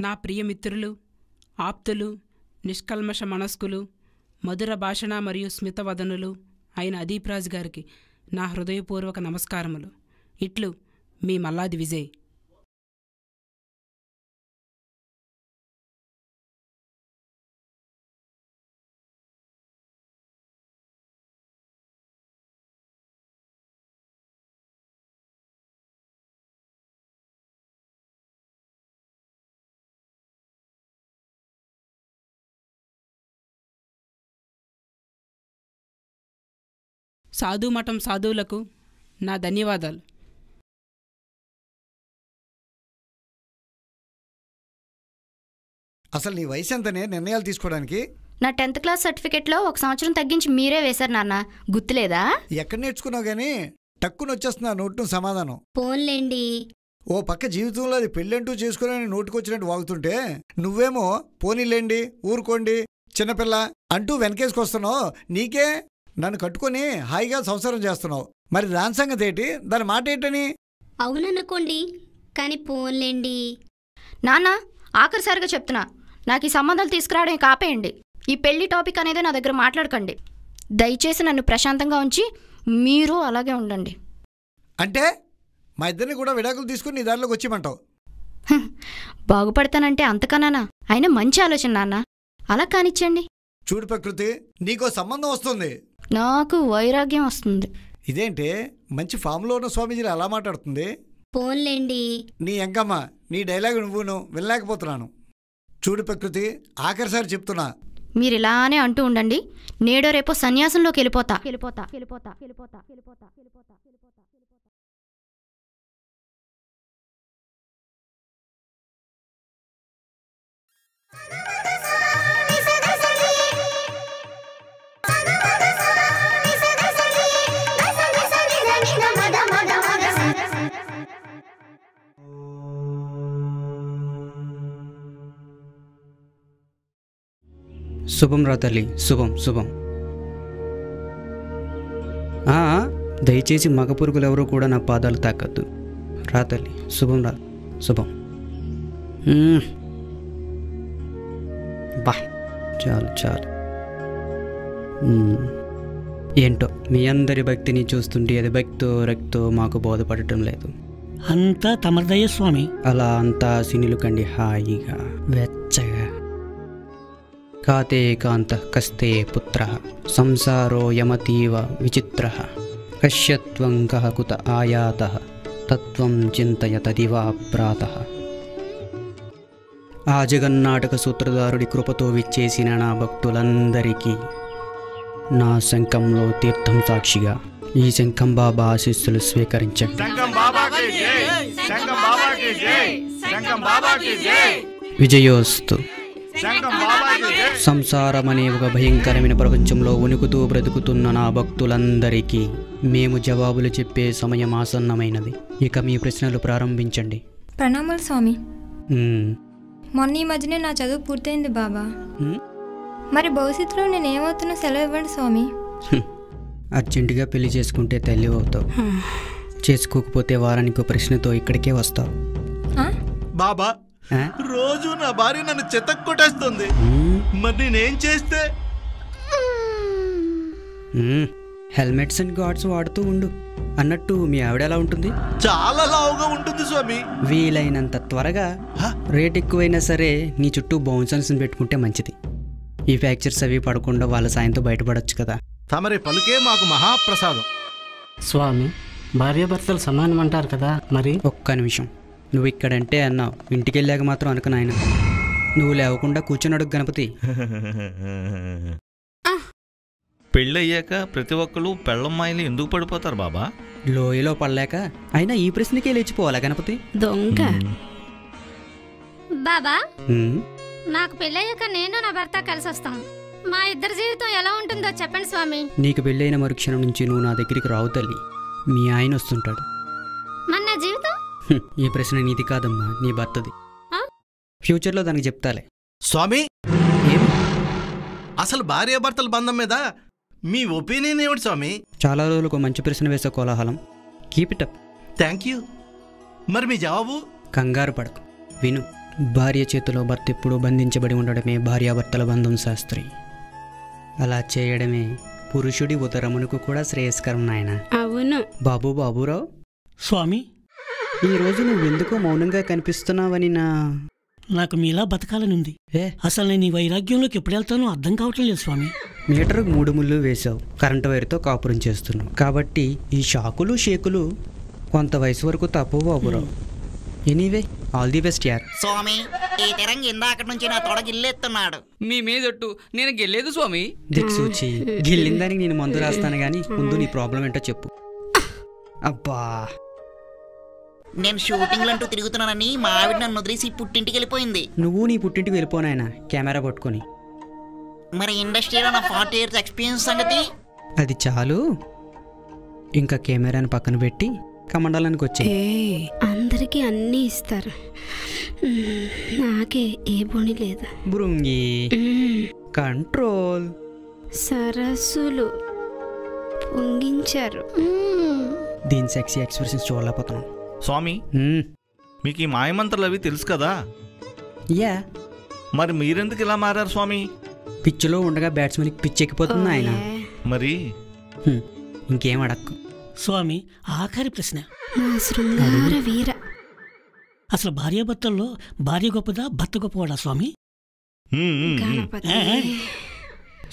నా ప్రియమిత్రులు, ఆప్తులు, నిష్కల్మష మనస్కులు, మధుర భాషణ మరియు స్మితవదనులు అయిన అదీప్ రాజ్ గారికి నా హృదయపూర్వక నమస్కారములు. ఇట్లు మీ మల్లాది విజయ్. సాధు మఠం సాధువులకు నా ధన్యవాదాలు. అసలు నీ వయసు ఎంతనే నిర్ణయాలు తీసుకోవడానికి? నా 10th క్లాస్ సర్టిఫికెట్లో 1 సంవత్సరం తగ్గించి మీరే వేశారు నాన్న, గుర్తులేదా? ఎక్కడ నేర్చుకున్నావు గానీ టక్కుని వచ్చేస్తున్నా నోటు సమాధానం. పోన్లేండి. ఓ పక్క జీవితంలో అది పెళ్ళంటూ చేసుకుని నోటుకొచ్చినట్టు వాగుతుంటే నువ్వేమో పోనీలేండి, ఊరుకోండి, చిన్నపిల్ల అంటూ వెనకేసుకొస్తున్నావు. నీకే నన్ను కట్టుకొని హాయిగా సంసారం చేస్తున్నావు. మరి దాని సంగతి ఏంటి? దాని మాట ఏంటని? అవుననుకోండి, కానీ పోన్లేండి. నాన్న, ఆఖరిసారిగా చెప్తున్నా, నాకు ఈ సంబంధాలు తీసుకురావడం కాపేయండి. ఈ పెళ్లి టాపిక్ అనేది నా దగ్గర మాట్లాడకండి. దయచేసి నన్ను ప్రశాంతంగా ఉంచి మీరు అలాగే ఉండండి. అంటే మా ఇద్దరిని కూడా విడాకులు తీసుకుని నీ దారిలోకి వచ్చేయమంటావు? బాగుపడతానంటే అంతకన్నానా? అయినా మంచి ఆలోచన నాన్న, అలా కానిచ్చండి. చూడు ప్రకృతి, నీకో సంబంధం వస్తుంది. నాకు వైరాగ్యం వస్తుంది. ఇదేంటే మంచి ఫామ్లో ఉన్న స్వామీజీలు అలా మాట్లాడుతుంది? పోన్లేండి. నీ ఎంకమ్మ, నీ డైలాగ్ నువ్వును వినలేకపోతున్నాను. చూడు ప్రకృతి, ఆఖరిసారి చెప్తున్నా, మీరు ఇలానే అంటూ ఉండండి. నేడో రేపో సన్యాసంలోకి వెళ్ళిపోతా. శుభం రా తల్లి, శుభం శుభం. దయచేసి మగ పురుగులు ఎవరూ కూడా నా పాదాలు తాకద్దు. రా తల్లి, శుభం రా, శుభం. బా, చాలు చాలు. ఏంటో మీ అందరి భక్తిని చూస్తుంటే అది భక్తో రక్తో మాకు బోధపడటం లేదు. అంతా తమదయ్య స్వామి. అలా అంతా సినిలు కండి హాయిగా వెచ్చగా. కాతే కాంత కస్తే పుత్ర సంసారో యమతీవ విచిత్ర కశ్యత్వం కహ కుత ఆయాత తత్వం చింతయ తదివా ప్రాత. ఆ జగన్నాటక సూత్రధారుడి కృపతో విచ్చేసిన నా భక్తులందరికీ నా శంఖంలో తీర్థం సాక్షిగా ఈ శంఖం బాబా ఆశీస్సులు స్వీకరించండి. విజయోస్తు. సంసారమనే ఒక భయంకరమైన ప్రపంచంలో వణుకుతూ బ్రతుకుతున్న నా భక్తులందరికీ మేము జవాబులు చెప్పే సమయం ఆసన్నమైనది. ఇక మీ ప్రశ్నలు ప్రారంభించండి. ప్రణామాలు స్వామి. మొన్న ఈ మధ్యనే నా చదువు పూర్తయింది బాబా. మరి భవిష్యత్తులో నేను ఏమవుతున్నా సెలవు ఇవ్వండి స్వామి. అర్జెంటుగా పెళ్లి చేసుకుంటే తల్లి అవుతావు, చేసుకోకపోతే వారానికి ప్రశ్నతో ఇక్కడికే వస్తావు. బాబా, రోజు నా భార్య నన్ను చెత్తకు కొట్టేస్తుంది. మరి నేనేం చేస్తే? హెల్మెట్స్ అండ్ గార్డ్స్ వాడుతూ ఉండు. అన్నట్టు మీ ఆవిడ ఎలా ఉంటుంది? చాలా లావుగా ఉంటుంది స్వామి. వీలైనంత త్వరగా, రేట్ ఎక్కువైనా సరే నీ చుట్టూ బౌన్సర్స్ పెట్టుకుంటే మంచిది. ఈ ఫ్రాక్చర్స్ అవి పడకుండా వాళ్ళ సాయంతో బయటపడొచ్చు కదా. తమరి పలుకే మాకు మహాప్రసాదం. స్వామి, భార్యాభర్తలు సమానం అంటారు కదా, మరి? ఒక్క నిమిషం. నువ్వు ఇక్కడంటే అన్నావు, ఇంటికి వెళ్ళాక మాత్రం అనుకు నాయన. నువ్వు లేవకుండా కూర్చున్నాడు గణపతి. పెళ్ళయ్యాక ప్రతి ఒక్కరు పెళ్ళమ్మాయిలు ఎందుకు పడిపోతారు బాబా? లోయలో పడలేక. అయినా ఈ ప్రశ్నకే లేచిపోవాలా గణపతి? దొంగ. బాబా, నాకు పెళ్ళయ్యాక నేను నా భర్త కలిసి వస్తాం. మా ఇద్దరి జీవితం ఎలా ఉంటుందో చెప్పండి స్వామి. నీకు పెళ్ళైన మరుక్షణం నుంచి నువ్వు నా దగ్గరికి రావు తల్లి. మీ ఆయన వస్తుంటాడు. మన నా జీవితం? ఈ ప్రశ్న నీది కాదమ్మా, నీ భర్తది. ఫ్యూచర్లో దానికి చెప్తాలే. స్వామి, అసలు భార్యాభర్తల బంధం మీద మీ ఒపీనియన్ ఏమిటి స్వామి? చాలా రోజులకు మంచి ప్రశ్న వేసే కోలాహలం. Keep it up. Thank you. మరి మీ జవాబు? కంగారు పడకు, విను. భార్య చేతిలో భర్త ఎప్పుడూ బంధించబడి ఉండడమే భార్యాభర్తల బంధం శాస్త్రి. అలా చేయడమే పురుషుడి ఉదరమునకు కూడా శ్రేయస్కరం నాయన. అవును బాబురావు స్వామి, ఈరోజు నువ్వెందుకో మౌనంగా కనిపిస్తున్నావని నాకు మీలా బతకాలని ఉంది. అసలు నేను ఈ వైరాగ్యంలోకి ఎప్పుడు వెళ్తానో అర్థం కావటం లేదు స్వామి. మీటర్కు 3 ముళ్ళు వేశావు, కరెంటు వైర్తో కాపురం చేస్తున్నావు కాబట్టి ఈ షాకులు షేకులు కొంత వయసు వరకు తప్పవు Baburao. Anyway all the best యార్. స్వామి, ఈ తిరంగి ఇందాక నుంచి నా తొడ గిల్లెత్తున్నాడు. మీ మీదొట్టు నేను గెల్లేదు స్వామి. దిక్సూచి గిల్లిందానికి నేను మందు రాస్తాను గానీ ముందు నీ ప్రాబ్లం ఏంటో చెప్పు. అబ్బా, నేను షూటింగ్లంటూ తిరుగుతున్నానని మా ఆవిడ నన్ను వదిలేసి పుట్టింటికి వెళ్ళిపోయింది. నువ్వు నీ పుట్టింటికి వెళ్ళిపోనాయన కెమెరా పట్టుకొని. మరి ఇండస్ట్రీలో నా 40 years ఎక్స్పీరియన్స్ సంగతి? అది చాలు, ఇంకా కెమెరాని పక్కన పెట్టి కమండలానికి వచ్చే. అందరికీ అన్నీ ఇస్తారు, నాకే ఏ బోని లేదు. బృంగి కంట్రోల్. సరస్సులు పొంగించారు. దీని సెక్సీ ఎక్స్ప్రెషన్స్ చూడలేకపోతున్నాం. స్వామి, మీకు ఈ మాయమంత్రాలు అవి తెలుసు కదా? యా. మరి మీరెందుకు ఇలా మారారు స్వామి? పిచ్చిలో ఉండగా బ్యాట్స్మెన్కి పిచ్చి ఎక్కిపోతుంది ఆయన. మరి ఇంకేం అడక్కు. స్వామి, ఆఖరి ప్రశ్న. శృంగార వీర, అసలు భార్యాభర్తల్లో భార్య గొప్పదా భర్త గొప్పవాడా స్వామి?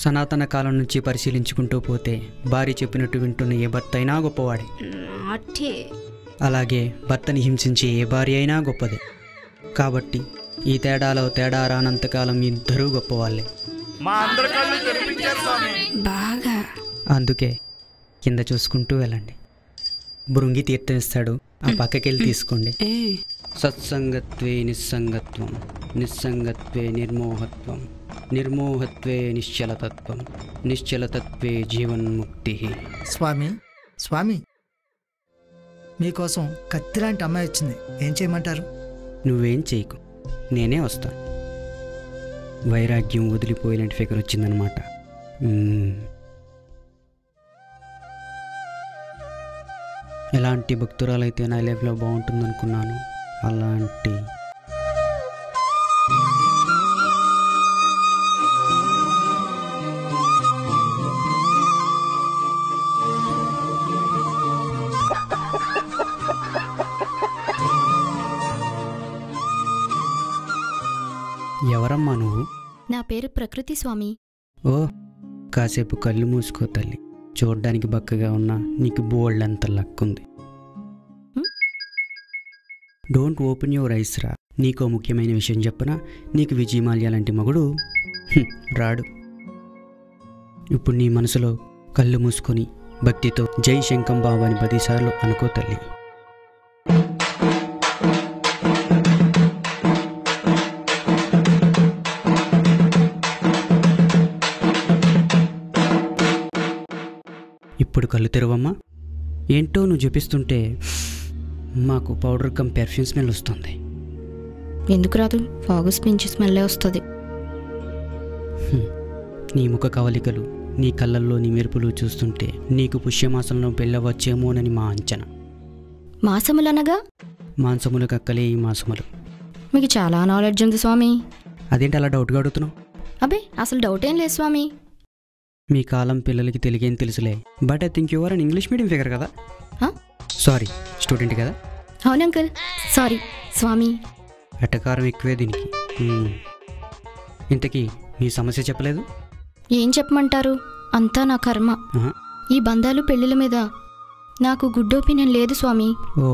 సనాతన కాలం నుంచి పరిశీలించుకుంటూ పోతే భార్య చెప్పినట్టు వింటున్న ఏ భర్త అయినా గొప్పవాడే. అలాగే భర్తని హింసించే ఏ భార్య అయినా గొప్పదే. కాబట్టి ఈ తేడాలో తేడా రానంతకాలం ఇద్దరూ గొప్పవాళ్ళే. బాగా అందుకే కింద చూసుకుంటూ వెళ్ళండి. బృంగి తీర్థం ఇస్తాడు, ఆ పక్కకెళ్ళి తీసుకోండి. సత్సంగత్వే నిస్సంగత్వం, నిస్సంగత్వే నిర్మోహత్వం, నిర్మోహత్వే నిశ్చలతత్వం, నిశ్చలతత్వే జీవన్ముక్తి. స్వామి, మీకోసం కత్తిలాంటి అమ్మాయి వచ్చింది, ఏం చేయమంటారు? నువ్వేం చేయకు, నేనే వస్తాను. వైరాగ్యం వదిలిపోయినట్టు ఫిగర్ వచ్చిందనమాట. ఎలాంటి భక్తురాలైతే నా లైఫ్లో బాగుంటుందనుకున్నాను అలాంటి ఎవరమ్మా నువ్వు? నా పేరు ప్రకృతి స్వామి. ఓ, కాసేపు కళ్ళు మూసుకో తల్లి. చూడ్డానికి బక్కగా ఉన్నా నీకు బోల్డ్ అంత లక్కుంది. డోంట్ ఓపెన్ యువర్ ఐస్ రా. నీకో ముఖ్యమైన విషయం చెప్పనా? నీకు విజయమాల్య లాంటి మగుడు రాడు. ఇప్పుడు నీ మనసులో కళ్ళు మూసుకొని భక్తితో జై శంకం బాబా అని 10 సార్లు అనుకో తల్లి. ఇప్పుడు కళ్ళు తెరవమ్మా. ఏంటో నువ్వు జపిస్తుంటే మాకు పౌడర్ కమ్ పెర్ఫ్యూమ్ స్మెల్ వస్తుంది. ఎందుకు రాదు? ఫాగస్ మించి స్మెల్లే వస్తుంది. నీ ముఖ కవలికలు, నీ కళ్ళల్లో నీ మెరుపులు చూస్తుంటే నీకు పుష్యమాసంలో పెళ్ళవచ్చేమోనని మా అంచనా. మాసములనగా? మాంసములు కక్కలే ఈ మాసములు. మీకు చాలా నాలెడ్జ్ ఉంది స్వామి. అదేంటి అలా డౌట్గా అడుగుతున్నావు? అబ్బే, అసలు డౌట్ ఏం లేదు స్వామి. మీ కాలం పిల్లలకి తెలుగేం తెలుసులే. But I think your an English medium figure కదా? సారీ, స్టూడెంట్ కదా? అవును అంకుల్, సారీ స్వామి. ఎట్టకారం ఎక్కువే దీనికి. ఇంతకీ మీ సమస్య చెప్పలేదు? ఏం చెప్పమంటారు, అంతా నా కర్మ. ఈ బంధాలు పెళ్ళిళ్ళ మీద నాకు గుడ్ ఒపీనియన్ లేదు స్వామి. ఓ,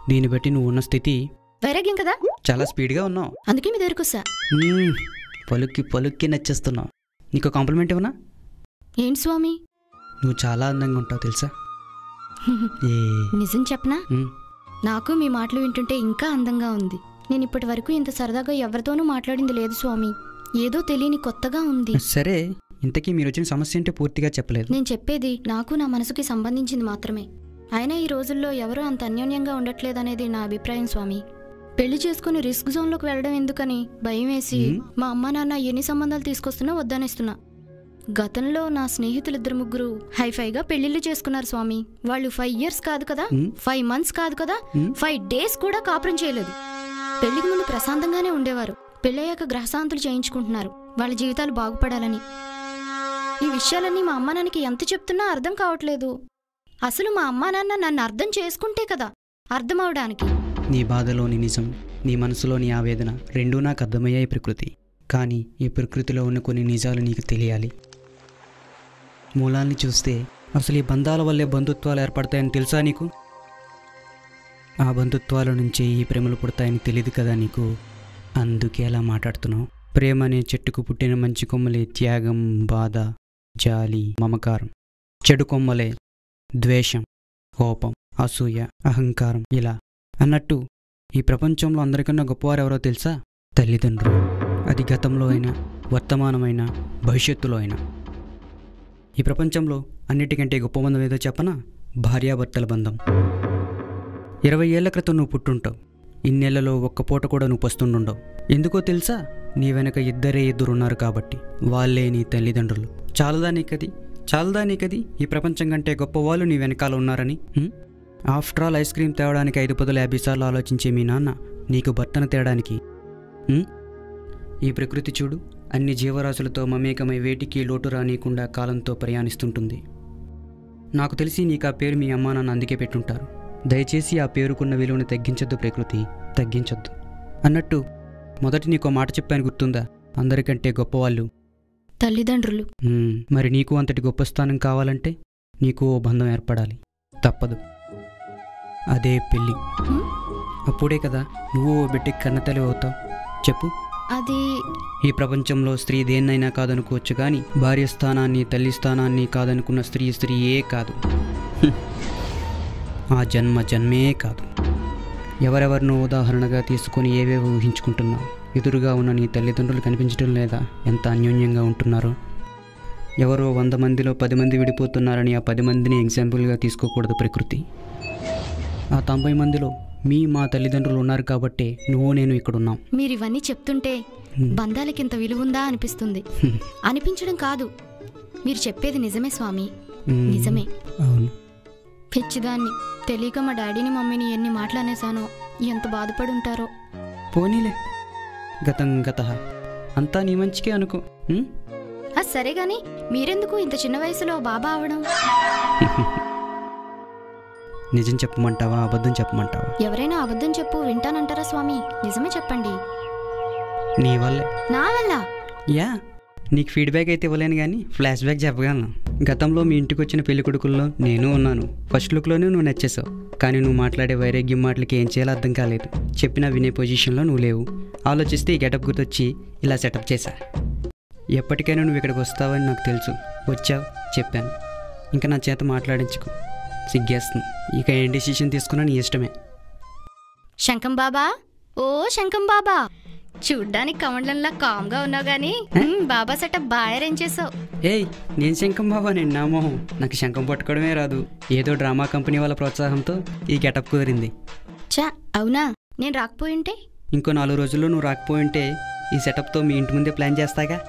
దీన్ని బట్టి నువ్వు ఉన్న స్థితి వైరాగ్యం కదా? చాలా స్పీడ్గా ఉన్నావు. అందుకే మీ దగ్గరకు వస్తా. పలుక్కి నచ్చేస్తున్నావు. నీకు కాంప్లిమెంట్ ఇవ్వనా? ఏంటి స్వామి? నువ్వు చాలా అందంగా ఉంటావు తెలుసా? నిజం చెప్పనా? నాకు మీ మాటలు వింటుంటే ఇంకా అందంగా ఉంది. నేను ఇప్పటి వరకు ఇంత సరదాగా ఎవరితోనూ మాట్లాడింది లేదు స్వామి. ఏదో తెలియని కొత్తగా ఉంది. సరే, ఇంతకీ మీరు వచ్చిన సమస్య ఏంటో పూర్తిగా చెప్పలేదు. నేను చెప్పేది నాకు నా మనసుకి సంబంధించింది మాత్రమే. అయినా ఈ రోజుల్లో ఎవరూ అంత అన్యోన్యంగా ఉండట్లేదనేది నా అభిప్రాయం స్వామి. పెళ్లి చేసుకుని రిస్క్ జోన్లోకి వెళ్ళడం ఎందుకని భయం వేసి మా అమ్మ నాన్న ఎన్ని సంబంధాలు తీసుకొస్తున్నా వద్దనేస్తున్నా. గతంలో నా స్నేహితులు 2-3 హైఫైగా పెళ్లిళ్ళు చేసుకున్నారు స్వామి. వాళ్ళు 5 years కాదు కదా, 5 months కాదు కదా, 5 days కూడా కాపురం చేయలేదు. పెళ్లికి ముందు ప్రశాంతంగానే ఉండేవారు. పెళ్ళయ్యాక గ్రహశాంతులు చేయించుకుంటున్నారు వాళ్ళ జీవితాలు బాగుపడాలని. ఈ విషయాలన్నీ మా అమ్మా నాన్నకి ఎంత చెప్తున్నా అర్థం కావట్లేదు. అసలు మా అమ్మా నాన్న నన్ను అర్థం చేసుకుంటే కదా అర్థం అవడానికి. నీ బాధలోని నిజం, నీ మనసులోని ఆవేదన రెండూ నాకు అర్థమయ్యాయి ప్రకృతి. కానీ ఈ ప్రకృతిలో ఉన్న కొన్ని నిజాలు నీకు తెలియాలి. మూలాల్ని చూస్తే అసలు ఈ బంధాల వల్లే బంధుత్వాలు ఏర్పడతాయని తెలుసా నీకు? ఆ బంధుత్వాల నుంచే ఈ ప్రేమలు పుడతాయని తెలియదు కదా నీకు. అందుకే అలా మాట్లాడుతున్నావు. ప్రేమ అనే చెట్టుకు పుట్టిన మంచి కొమ్మలే త్యాగం, బాధ, జాలి, మమకారం. చెడు కొమ్మలే ద్వేషం, కోపం, అసూయ, అహంకారం. ఇలా అన్నట్టు ఈ ప్రపంచంలో అందరికన్నా గొప్పవారు ఎవరో తెలుసా? తల్లిదండ్రులు. అది గతంలో అయినా, వర్తమానమైనా, భవిష్యత్తులో అయినా. ఈ ప్రపంచంలో అన్నిటికంటే గొప్ప బంధం ఏదో చెప్పనా? భార్యాభర్తల బంధం. 20 ఏళ్ల క్రితం నువ్వు పుట్టుంటావు. ఇన్నేళ్లలో ఒక్క పూట కూడా నువ్వు పస్తుండుండవు. ఎందుకో తెలుసా? నీ వెనక ఇద్దరున్నారు కాబట్టి. వాళ్ళే నీ తల్లిదండ్రులు. చాలదా నీకది ఈ ప్రపంచం కంటే గొప్ప వాళ్ళు నీ వెనకాల ఉన్నారని? ఆఫ్టర్ ఆల్ ఐస్ క్రీమ్ తేవడానికి 5 సార్లు ఆలోచించే మీ నాన్న నీకు భర్తను తేడానికి. ఈ ప్రకృతి చూడు, అన్ని జీవరాశులతో మమేకమై వేటికి లోటు రానియకుండా కాలంతో ప్రయాణిస్తుంటుంది. నాకు తెలిసి నీకు ఆ పేరు మీ అమ్మా నాన్న అందుకే పెట్టుంటారు. దయచేసి ఆ పేరుకున్న విలువను తగ్గించొద్దు ప్రకృతి, తగ్గించొద్దు. అన్నట్టు మొదటి నీకో మాట చెప్పాను గుర్తుందా? అందరికంటే గొప్పవాళ్ళు తల్లిదండ్రులు. మరి నీకు అంతటి గొప్ప స్థానం కావాలంటే నీకు ఓ బంధం ఏర్పడాలి. తప్పదు. అదే పెళ్ళి. అప్పుడే కదా నువ్వు ఓ బిడ్డకి కన్నతల్లి అవుతావు. చెప్పు. అది ఈ ప్రపంచంలో స్త్రీ దేన్నైనా కాదనుకోవచ్చు, కానీ భార్య స్థానాన్ని, తల్లి స్థానాన్ని కాదనుకున్న స్త్రీయే కాదు. ఆ జన్మే కాదు. ఎవరెవరినో ఉదాహరణగా తీసుకొని ఏవేవో ఊహించుకుంటున్నావు. ఎదురుగా ఉన్న నీ తల్లిదండ్రులు కనిపించడం లేదా ఎంత అన్యోన్యంగా ఉంటున్నారో? ఎవరో 100 మందిలో 10 మంది విడిపోతున్నారని ఆ 10 మందిని ఎగ్జాంపుల్గా తీసుకోకూడదు ప్రకృతి. ఆ 90 మందిలో మా తల్లిదండ్రులు ఉన్నారు కాబట్టే నువ్వు నేను ఇక్కడున్నాం. మీరు ఇవన్నీ చెప్తుంటే బంధాలకి ఇంత విలువుందా అనిపిస్తుంది. అనిపించడం కాదు, మీరు చెప్పేది నిజమే స్వామి, నిజమే. అవును. పిచ్చిదాన్ని తెలియక మా డాడీని మమ్మీని ఎన్ని మాటలు అనేసానో, ఎంత బాధపడి ఉంటారో. పోనీలే, గతం గతః, అంతా నీ మంచికే అనుకో. సరే గాని మీరెందుకు ఇంత చిన్న వయసులో బాబా అవడం? నిజం చెప్పమంటావా, అబద్ధం చెప్పమంటావా? ఎవరైనా అబద్ధం చెప్పు వింటానంటారా స్వామి? నిజమే చెప్పండి. నీ వల్లే. నా వల్ల? యా, నీకు ఫీడ్బ్యాక్ అయితే ఇవ్వలేను కానీ ఫ్లాష్ బ్యాక్ చెప్పగలను. గతంలో మీ ఇంటికి వచ్చిన పెళ్లి కొడుకుల్లో నేను ఉన్నాను. ఫస్ట్ లుక్లోనే నువ్వు నచ్చేసావు, కానీ నువ్వు మాట్లాడే వైరాగ్యం మాటలకి ఏం చేయాలో అర్థం కాలేదు. చెప్పినా వినే పొజిషన్లో నువ్వు లేవు. ఆలోచిస్తే ఈ గెటప్ గుర్తొచ్చి ఇలా సెటప్ చేశా. ఎప్పటికైనా నువ్వు ఇక్కడికి వస్తావని నాకు తెలుసు. వచ్చావు, చెప్పాను. ఇంకా నా చేత మాట్లాడించుకో, సిగ్గేస్తుంది. ఇక ఏం డెసిషన్ తీసుకున్నా నీ ఇష్టమే. శంకం బాబా, ఓ శంకం బాబా, చూడ్డానికి కమండలంలా కామ్గా ఉన్నావు గానీ బాబా సెటప్ బాగా అరేంజ్ చేసావు. ఏయ్, నేను శంకం బాబా, నేను నా మొహం. నాకు శంకం పట్టుకోవడమే రాదు. ఏదో డ్రామా కంపెనీ వాళ్ళ ప్రోత్సాహంతో ఈ గెటప్ కుదిరింది. చా, అవునా? నేను రాకపోయింటే? ఇంకో 4 రోజుల్లో నువ్వు రాకపోయింటే ఈ సెటప్తో మీ ఇంటి ముందే ప్లాన్ చేస్తాగా.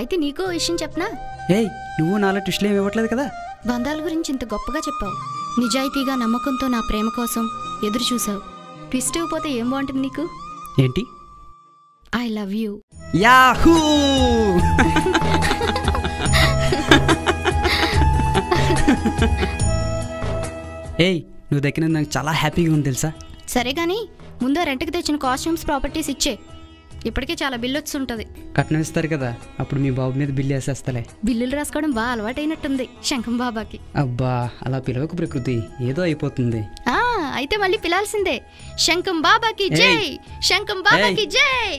అయితే నీకో విషయం చెప్పనా? ఏయ్, నువ్వు నాలో ట్విస్ట్లు ఏమి ఇవ్వట్లేదు కదా. బంధాల గురించి ఇంత గొప్పగా చెప్పావు. నిజాయితీగా నమ్మకంతో నా ప్రేమ కోసం ఎదురు చూసావు. ట్విస్ట్ ఇవ్వకపోతే ఏం బాగుంటుంది నీకు? ఏంటి? I love you. యాహూ! ఏయ్, నువ్వు దక్కిన నాకు చాలా హ్యాపీగా ఉంది తెలుసా. సరే గానీ ముందు రెంట్కి తెచ్చిన కాస్ట్యూమ్స్ ప్రాపర్టీస్ ఇచ్చే. ఇప్పటికే చాలా బిల్లు వచ్చి ఉంటుంది. కట్నం ఇస్తారు కదా, అప్పుడు మీ బాబు మీద బిల్లు వేసేస్తలే. బిల్లులు రాసుకోవడం బాగా అలవాటైనట్టుంది శంకం బాబాకి. అబ్బా, అలా పిలవకు ప్రకృతి, ఏదో అయిపోతుంది. అయితే మళ్ళీ పిలాల్సిందే. శంకం బాబాకి జై, శంకం బాబాకి జై.